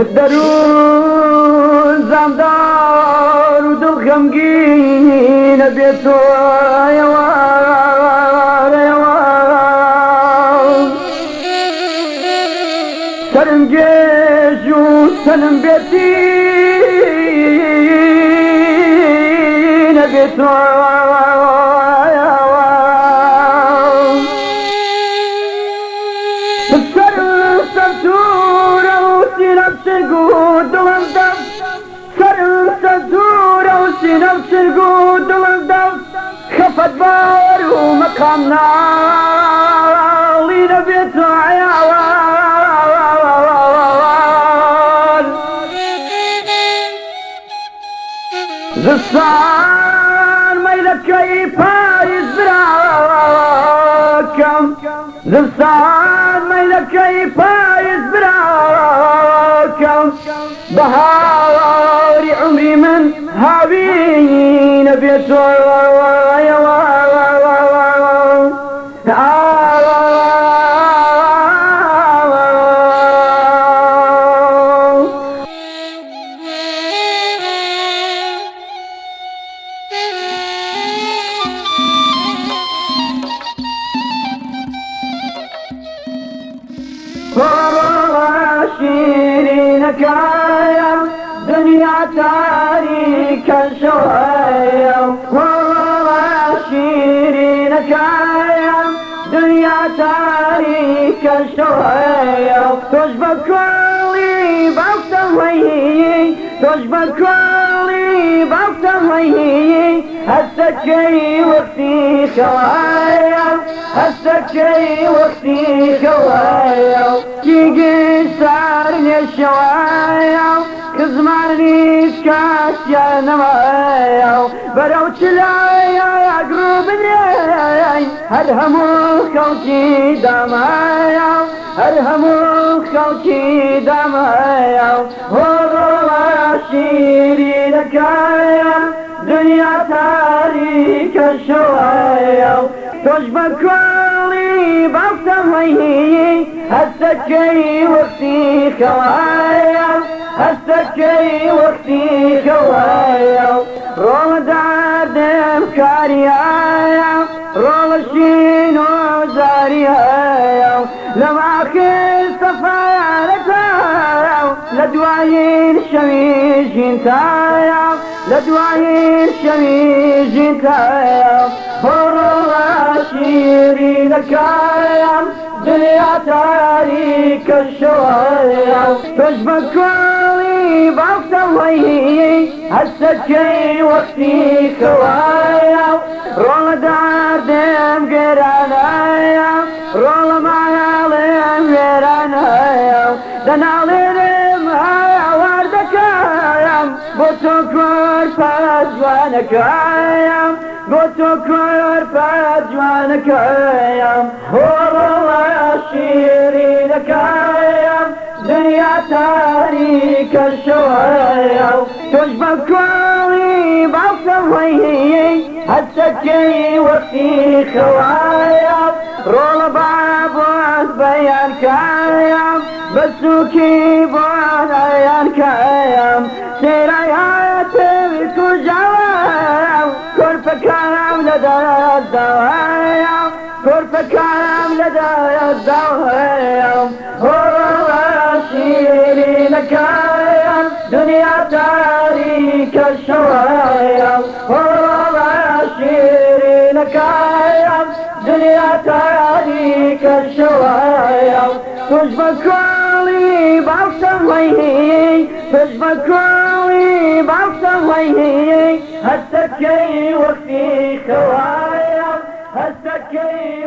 درون زمدار و دل غمگین بێت و سەرنجێژ و سەنم بێتی نەبێت خفت بار ومقام نالي نبيت عيال زستان ميلك يفايز براكم زستان ميلك يفايز براكم بهاري عمري من هاوي نبيت شيرينك يا دنيا تاريك شوية والله شيرينك يا دنيا تاريك شوية تشبك كلي بوقت وهي تشبك كلي بوقت وهي هسه شي وقتي شوية هسه شي وقتي شوية تيجي صارني شوية كزماني كاس يا نوايا بروت لايا يا قربني هرهمو خوتي دمايا هرهمو خوتي دمايا والله شيري لك يا دنيا تاريك شوية تشبك كلي بوقت وهي هسه شي وقتي خوايا هسه شي وقتي خوايا رول دردم كاريايا رول شينو زاريايا لما اخر صفايا لكايا لدوايين شميجين تايا لدوايين شميجين تايا والله شيري لك يا دنيا تاريك الشوية تشبك كلي بوقت وهي هسه شي وقتي خوايا رول دردم قرانايا رول معالم قرانايا دنالينم هيا وردكايا بوتوكور فجوانكايا بوتوكور فجوانكايا والله شيري لك يا دنيا تاريك الشوية تشبك كلي بوقت وهي هسه شي وقتي خوايا رول باب بيان كايا بسوكي بون عيان كايا سيراياتي بكجايا كرف كلام لدى الدوايا كرف كلام لدى الدوايا والله شيري لك يا دنيا تاريك الشوية والله شيري لك يا دنيا تاريك الشوية تشبك كلي بوقت وهي تشبك كلي بوقت وهي هسه شي وقتي خوايا هسه شي